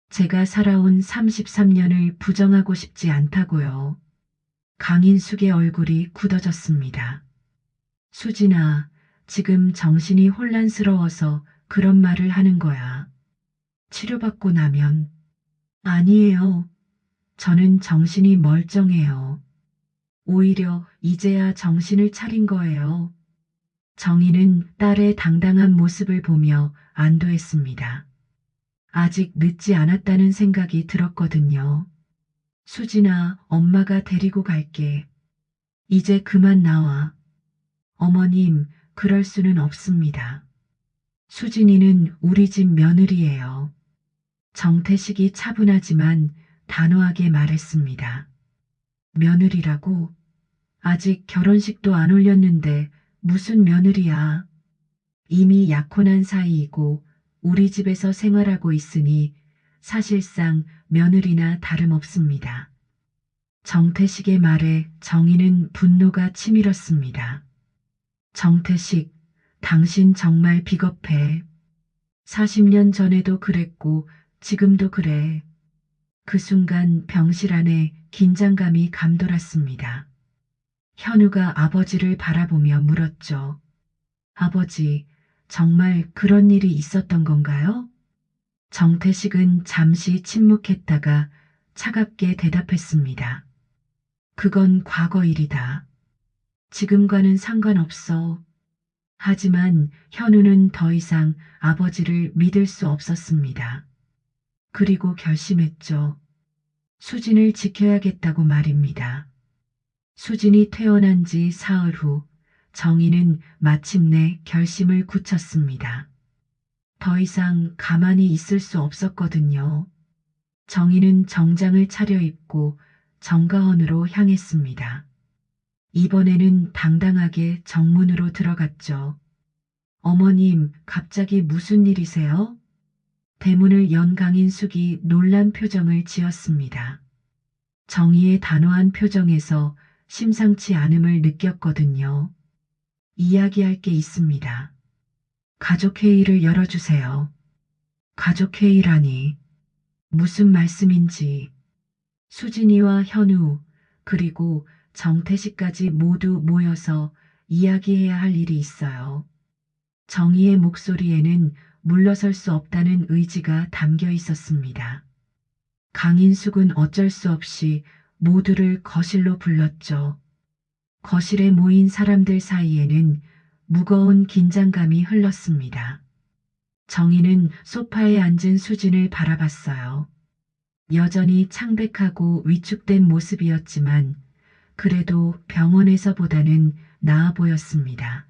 제가 살아온 33년을 부정하고 싶지 않다고요. 강인숙의 얼굴이 굳어졌습니다. 수진아, 지금 정신이 혼란스러워서 그런 말을 하는 거야. 치료받고 나면. 아니에요. 저는 정신이 멀쩡해요. 오히려 이제야 정신을 차린 거예요. 정희는 딸의 당당한 모습을 보며 안도했습니다. 아직 늦지 않았다는 생각이 들었거든요. 수진아, 엄마가 데리고 갈게. 이제 그만 나와. 어머님, 그럴 수는 없습니다. 수진이는 우리 집 며느리예요. 정태식이 차분하지만 단호하게 말했습니다. 며느리라고? 아직 결혼식도 안 올렸는데 무슨 며느리야. 이미 약혼한 사이이고 우리 집에서 생활하고 있으니 사실상 며느리나 다름없습니다. 정태식의 말에 정희는 분노가 치밀었습니다. 정태식, 당신 정말 비겁해. 40년 전에도 그랬고 지금도 그래. 그 순간 병실 안에 긴장감이 감돌았습니다. 현우가 아버지를 바라보며 물었죠. 아버지, 정말 그런 일이 있었던 건가요? 정태식은 잠시 침묵했다가 차갑게 대답했습니다. 그건 과거 일이다. 지금과는 상관없어. 하지만 현우는 더 이상 아버지를 믿을 수 없었습니다. 그리고 결심했죠. 수진을 지켜야겠다고 말입니다. 수진이 퇴원한 지 사흘 후 정희는 마침내 결심을 굳혔습니다. 더 이상 가만히 있을 수 없었거든요. 정희는 정장을 차려입고 정가원으로 향했습니다. 이번에는 당당하게 정문으로 들어갔죠. 어머님, 갑자기 무슨 일이세요? 대문을 연 강인숙이 놀란 표정을 지었습니다. 정희의 단호한 표정에서 심상치 않음을 느꼈거든요. 이야기할 게 있습니다. 가족회의를 열어주세요. 가족회의라니. 무슨 말씀인지. 수진이와 현우, 그리고 정태식까지 모두 모여서 이야기해야 할 일이 있어요. 정희의 목소리에는 물러설 수 없다는 의지가 담겨 있었습니다. 강인숙은 어쩔 수 없이 모두를 거실로 불렀죠. 거실에 모인 사람들 사이에는 무거운 긴장감이 흘렀습니다. 정희는 소파에 앉은 수진을 바라봤어요. 여전히 창백하고 위축된 모습이었지만 그래도 병원에서보다는 나아 보였습니다.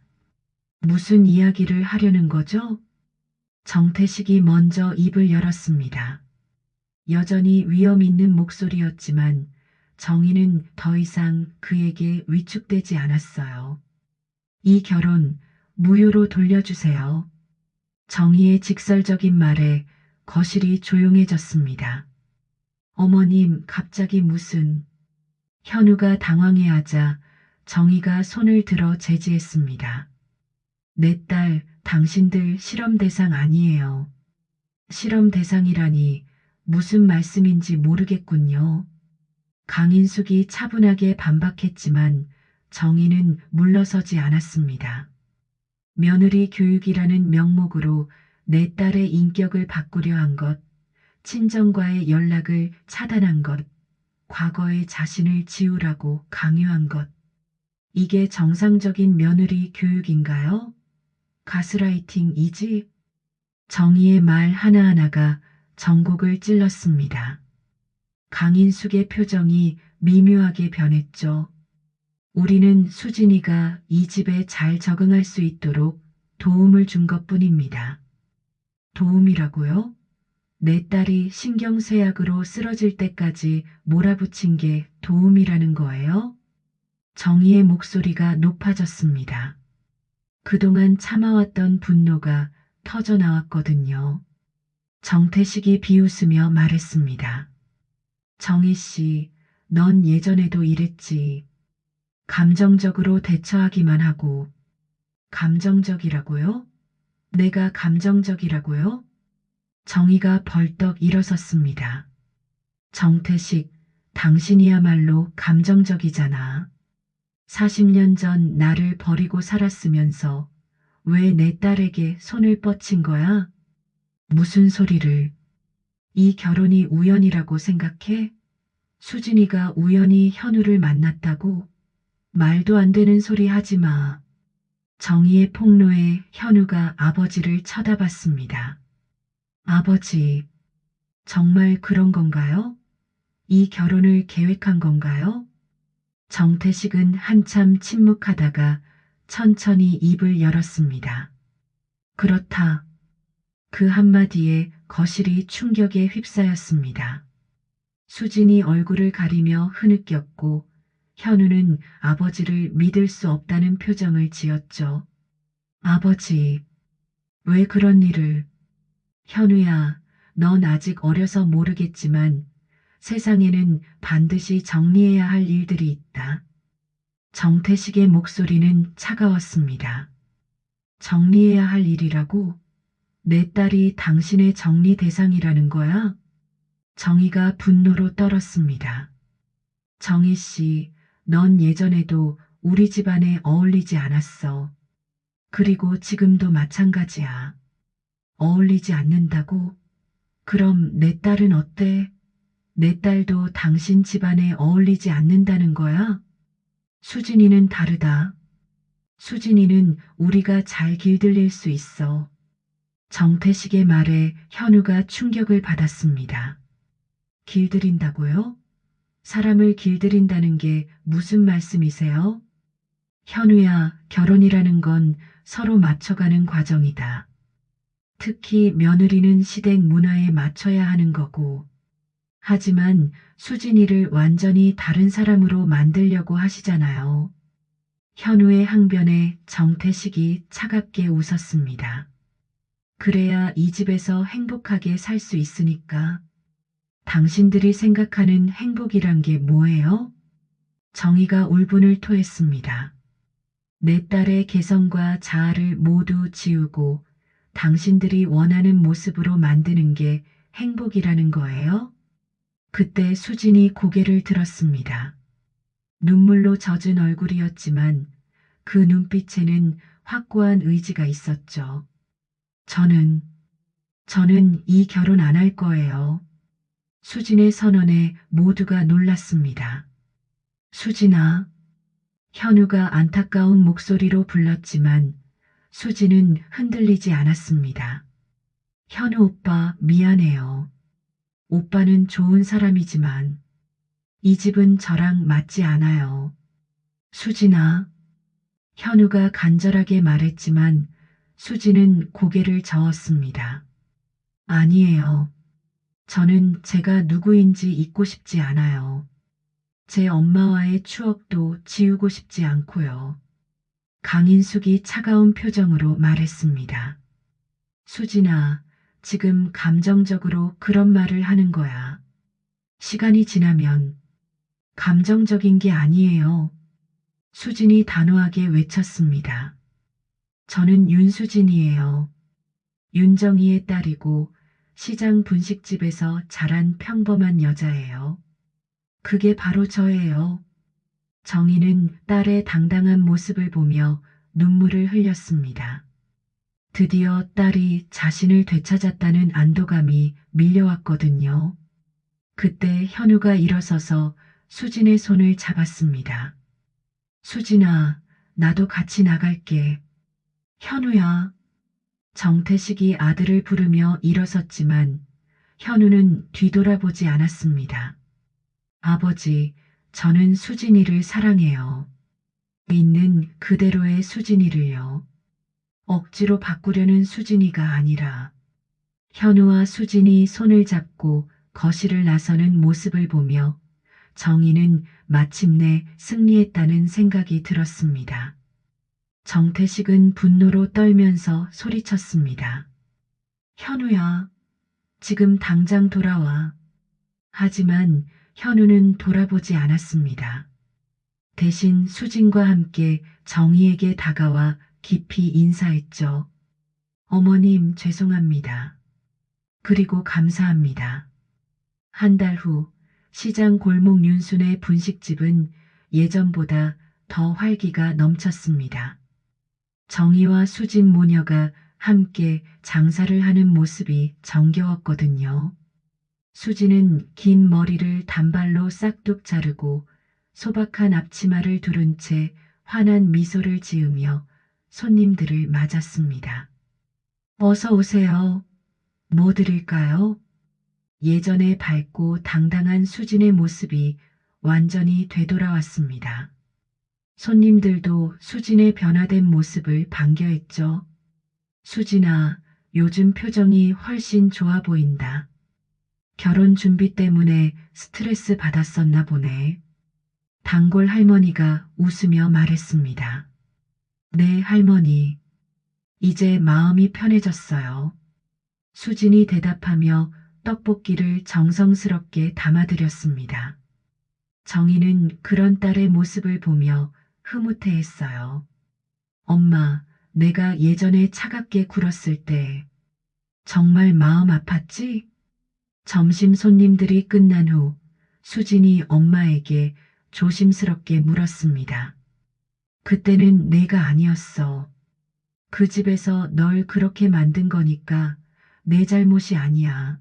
무슨 이야기를 하려는 거죠? 정태식이 먼저 입을 열었습니다. 여전히 위험 있는 목소리였지만 정희는 더 이상 그에게 위축되지 않았어요. 이 결혼 무효로 돌려주세요. 정희의 직설적인 말에 거실이 조용해졌습니다. 어머님, 갑자기 무슨... 현우가 당황해하자 정희가 손을 들어 제지했습니다. 내 딸, 당신들 실험 대상 아니에요. 실험 대상이라니 무슨 말씀인지 모르겠군요. 강인숙이 차분하게 반박했지만 정희는 물러서지 않았습니다. 며느리 교육이라는 명목으로 내 딸의 인격을 바꾸려 한 것, 친정과의 연락을 차단한 것, 과거의 자신을 지우라고 강요한 것. 이게 정상적인 며느리 교육인가요? 가스라이팅이지? 정의의 말 하나하나가 전곡을 찔렀습니다. 강인숙의 표정이 미묘하게 변했죠. 우리는 수진이가 이 집에 잘 적응할 수 있도록 도움을 준 것뿐입니다. 도움이라고요? 내 딸이 신경쇠약으로 쓰러질 때까지 몰아붙인 게 도움이라는 거예요? 정의의 목소리가 높아졌습니다. 그동안 참아왔던 분노가 터져 나왔거든요. 정태식이 비웃으며 말했습니다. 정희 씨, 넌 예전에도 이랬지. 감정적으로 대처하기만 하고. 감정적이라고요? 내가 감정적이라고요? 정희가 벌떡 일어섰습니다. 정태식, 당신이야말로 감정적이잖아. 40년 전 나를 버리고 살았으면서 왜 내 딸에게 손을 뻗친 거야? 무슨 소리를. 이 결혼이 우연이라고 생각해? 수진이가 우연히 현우를 만났다고? 말도 안 되는 소리 하지 마. 정의의 폭로에 현우가 아버지를 쳐다봤습니다. 아버지, 정말 그런 건가요? 이 결혼을 계획한 건가요? 정태식은 한참 침묵하다가 천천히 입을 열었습니다. 그렇다. 그 한마디에 거실이 충격에 휩싸였습니다. 수진이 얼굴을 가리며 흐느꼈고 현우는 아버지를 믿을 수 없다는 표정을 지었죠. 아버지, 왜 그런 일을. 현우야, 넌 아직 어려서 모르겠지만 세상에는 반드시 정리해야 할 일들이 있다. 정태식의 목소리는 차가웠습니다. 정리해야 할 일이라고? 내 딸이 당신의 정리 대상이라는 거야? 정희가 분노로 떨었습니다. 정희 씨, 넌 예전에도 우리 집안에 어울리지 않았어. 그리고 지금도 마찬가지야. 어울리지 않는다고? 그럼 내 딸은 어때? 내 딸도 당신 집안에 어울리지 않는다는 거야? 수진이는 다르다. 수진이는 우리가 잘 길들일 수 있어. 정태식의 말에 현우가 충격을 받았습니다. 길들인다고요? 사람을 길들인다는 게 무슨 말씀이세요? 현우야, 결혼이라는 건 서로 맞춰가는 과정이다. 특히 며느리는 시댁 문화에 맞춰야 하는 거고. 하지만 수진이를 완전히 다른 사람으로 만들려고 하시잖아요. 현우의 항변에 정태식이 차갑게 웃었습니다. 그래야 이 집에서 행복하게 살 수 있으니까. 당신들이 생각하는 행복이란 게 뭐예요? 정의가 울분을 토했습니다. 내 딸의 개성과 자아를 모두 지우고 당신들이 원하는 모습으로 만드는 게 행복이라는 거예요? 그때 수진이 고개를 들었습니다. 눈물로 젖은 얼굴이었지만 그 눈빛에는 확고한 의지가 있었죠. 저는 이 결혼 안 할 거예요. 수진의 선언에 모두가 놀랐습니다. 수진아, 현우가 안타까운 목소리로 불렀지만 수진은 흔들리지 않았습니다. 현우 오빠 미안해요. 오빠는 좋은 사람이지만 이 집은 저랑 맞지 않아요. 수진아, 현우가 간절하게 말했지만 수진은 고개를 저었습니다. 아니에요. 저는 제가 누구인지 잊고 싶지 않아요. 제 엄마와의 추억도 지우고 싶지 않고요. 강인숙이 차가운 표정으로 말했습니다. 수진아, 지금 감정적으로 그런 말을 하는 거야. 시간이 지나면 감정적인 게 아니에요. 수진이 단호하게 외쳤습니다. 저는 윤수진이에요. 윤정희의 딸이고 시장 분식집에서 자란 평범한 여자예요. 그게 바로 저예요. 정희는 딸의 당당한 모습을 보며 눈물을 흘렸습니다. 드디어 딸이 자신을 되찾았다는 안도감이 밀려왔거든요. 그때 현우가 일어서서 수진의 손을 잡았습니다. 수진아, 나도 같이 나갈게. 현우야. 정태식이 아들을 부르며 일어섰지만 현우는 뒤돌아보지 않았습니다. 아버지, 저는 수진이를 사랑해요. 있는 그대로의 수진이를요. 억지로 바꾸려는 수진이가 아니라 현우와 수진이 손을 잡고 거실을 나서는 모습을 보며 정희는 마침내 승리했다는 생각이 들었습니다. 정태식은 분노로 떨면서 소리쳤습니다. 현우야, 지금 당장 돌아와. 하지만 현우는 돌아보지 않았습니다. 대신 수진과 함께 정희에게 다가와 깊이 인사했죠. 어머님, 죄송합니다. 그리고 감사합니다. 한 달 후 시장 골목 윤순의 분식집은 예전보다 더 활기가 넘쳤습니다. 정희와 수진 모녀가 함께 장사를 하는 모습이 정겨웠거든요. 수진은 긴 머리를 단발로 싹둑 자르고 소박한 앞치마를 두른 채 환한 미소를 지으며 손님들을 맞았습니다. 어서 오세요. 뭐 드릴까요? 예전에 밝고 당당한 수진의 모습이 완전히 되돌아왔습니다. 손님들도 수진의 변화된 모습을 반겨했죠. 수진아, 요즘 표정이 훨씬 좋아 보인다. 결혼 준비 때문에 스트레스 받았었나 보네. 단골 할머니가 웃으며 말했습니다. 네, 할머니. 이제 마음이 편해졌어요. 수진이 대답하며 떡볶이를 정성스럽게 담아드렸습니다. 정희는 그런 딸의 모습을 보며 흐뭇해했어요. 엄마, 내가 예전에 차갑게 굴었을 때 정말 마음 아팠지? 점심 손님들이 끝난 후 수진이 엄마에게 조심스럽게 물었습니다. 그때는 내가 아니었어. 그 집에서 널 그렇게 만든 거니까 내 잘못이 아니야.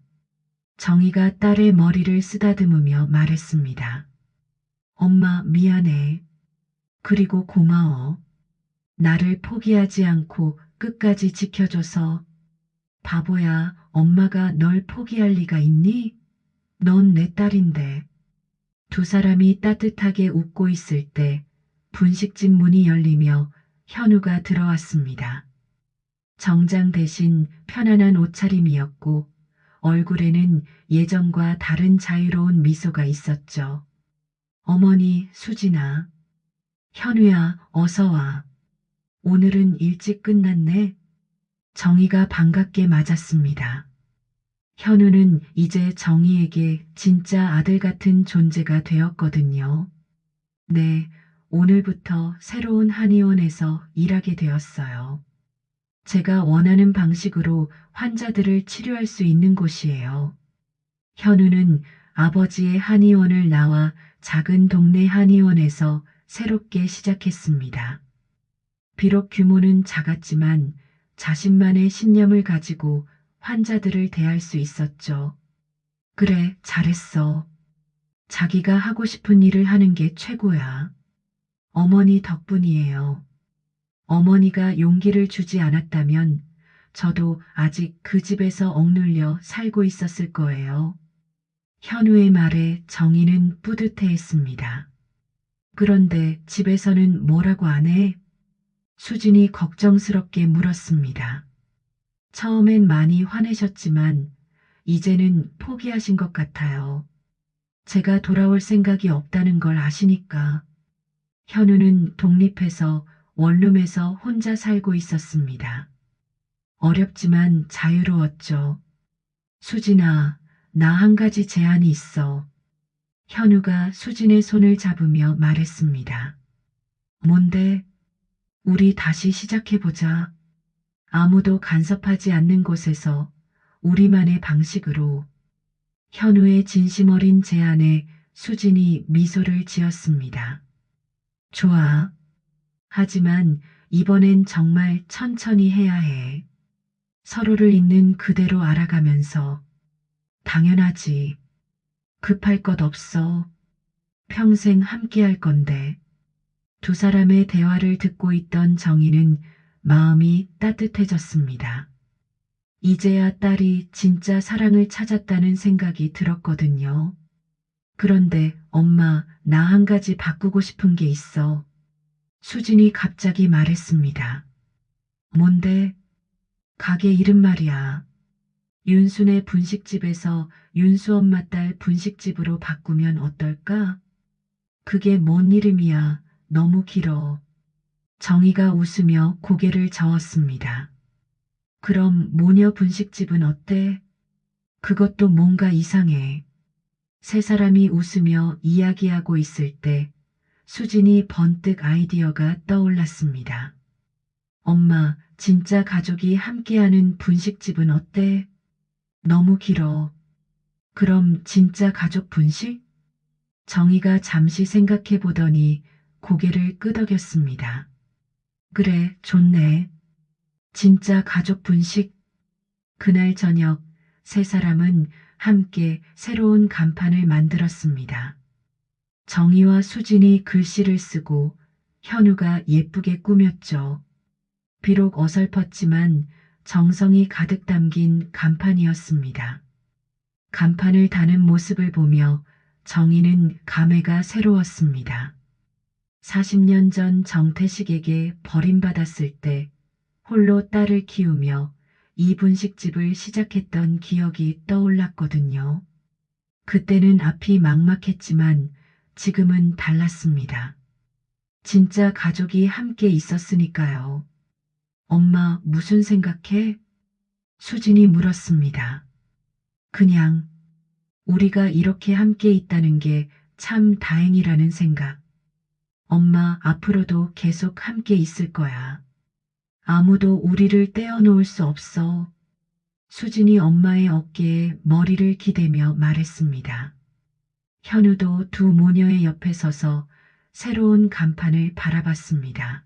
정희가 딸의 머리를 쓰다듬으며 말했습니다. 엄마, 미안해. 그리고 고마워. 나를 포기하지 않고 끝까지 지켜줘서. 바보야, 엄마가 널 포기할 리가 있니? 넌 내 딸인데. 두 사람이 따뜻하게 웃고 있을 때 분식집 문이 열리며 현우가 들어왔습니다. 정장 대신 편안한 옷차림이었고 얼굴에는 예전과 다른 자유로운 미소가 있었죠. 어머니, 수진아. 현우야, 어서 와. 오늘은 일찍 끝났네. 정희가 반갑게 맞았습니다. 현우는 이제 정희에게 진짜 아들 같은 존재가 되었거든요. 네, 오늘부터 새로운 한의원에서 일하게 되었어요. 제가 원하는 방식으로 환자들을 치료할 수 있는 곳이에요. 현우는 아버지의 한의원을 나와 작은 동네 한의원에서 새롭게 시작했습니다. 비록 규모는 작았지만 자신만의 신념을 가지고 환자들을 대할 수 있었죠. 그래, 잘했어. 자기가 하고 싶은 일을 하는 게 최고야. 어머니 덕분이에요. 어머니가 용기를 주지 않았다면 저도 아직 그 집에서 억눌려 살고 있었을 거예요. 현우의 말에 정희는 뿌듯해했습니다. 그런데 집에서는 뭐라고 안 해? 수진이 걱정스럽게 물었습니다. 처음엔 많이 화내셨지만 이제는 포기하신 것 같아요. 제가 돌아올 생각이 없다는 걸 아시니까. 현우는 독립해서 원룸에서 혼자 살고 있었습니다. 어렵지만 자유로웠죠. 수진아, 나 한 가지 제안이 있어. 현우가 수진의 손을 잡으며 말했습니다. 뭔데? 우리 다시 시작해보자. 아무도 간섭하지 않는 곳에서 우리만의 방식으로. 현우의 진심 어린 제안에 수진이 미소를 지었습니다. 좋아. 하지만 이번엔 정말 천천히 해야 해. 서로를 있는 그대로 알아가면서. 당연하지. 급할 것 없어. 평생 함께 할 건데. 두 사람의 대화를 듣고 있던 정희는 마음이 따뜻해졌습니다. 이제야 딸이 진짜 사랑을 찾았다는 생각이 들었거든요. 그런데 엄마, 나 한 가지 바꾸고 싶은 게 있어. 수진이 갑자기 말했습니다. 뭔데? 가게 이름 말이야. 윤순의 분식집에서 윤수 엄마 딸 분식집으로 바꾸면 어떨까? 그게 뭔 이름이야. 너무 길어. 정희가 웃으며 고개를 저었습니다. 그럼 모녀 분식집은 어때? 그것도 뭔가 이상해. 세 사람이 웃으며 이야기하고 있을 때 수진이 번뜩 아이디어가 떠올랐습니다. 엄마, 진짜 가족이 함께하는 분식집은 어때? 너무 길어. 그럼 진짜 가족 분식? 정희가 잠시 생각해 보더니 고개를 끄덕였습니다. 그래, 좋네. 진짜 가족 분식. 그날 저녁 세 사람은 함께 새로운 간판을 만들었습니다. 정희와 수진이 글씨를 쓰고 현우가 예쁘게 꾸몄죠. 비록 어설펐지만 정성이 가득 담긴 간판이었습니다. 간판을 다는 모습을 보며 정희는 감회가 새로웠습니다. 40년 전 정태식에게 버림받았을 때 홀로 딸을 키우며 이 분식집을 시작했던 기억이 떠올랐거든요. 그때는 앞이 막막했지만 지금은 달랐습니다. 진짜 가족이 함께 있었으니까요. 엄마, 무슨 생각해? 수진이 물었습니다. 그냥 우리가 이렇게 함께 있다는 게 참 다행이라는 생각. 엄마, 앞으로도 계속 함께 있을 거야. 아무도 우리를 떼어놓을 수 없어. 수진이 엄마의 어깨에 머리를 기대며 말했습니다. 현우도 두 모녀의 옆에 서서 새로운 간판을 바라봤습니다.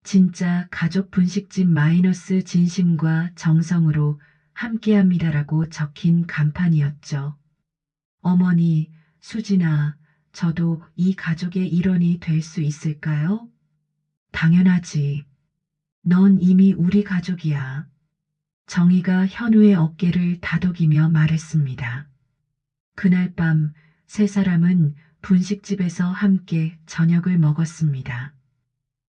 진짜 가족 분식집 마이너스 진심과 정성으로 함께합니다라고 적힌 간판이었죠. 어머니, 수진아, 저도 이 가족의 일원이 될 수 있을까요? 당연하지. 넌 이미 우리 가족이야. 정희가 현우의 어깨를 다독이며 말했습니다. 그날 밤 세 사람은 분식집에서 함께 저녁을 먹었습니다.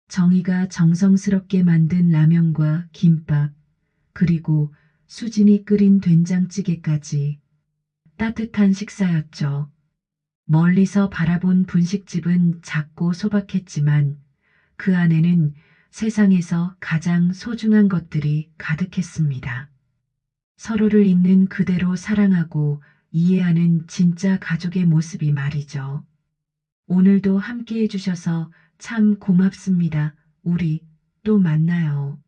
정희가 정성스럽게 만든 라면과 김밥, 그리고 수진이 끓인 된장찌개까지 따뜻한 식사였죠. 멀리서 바라본 분식집은 작고 소박했지만 그 안에는 세상에서 가장 소중한 것들이 가득했습니다. 서로를 있는 그대로 사랑하고 이해하는 진짜 가족의 모습이 말이죠. 오늘도 함께 해주셔서 참 고맙습니다. 우리 또 만나요.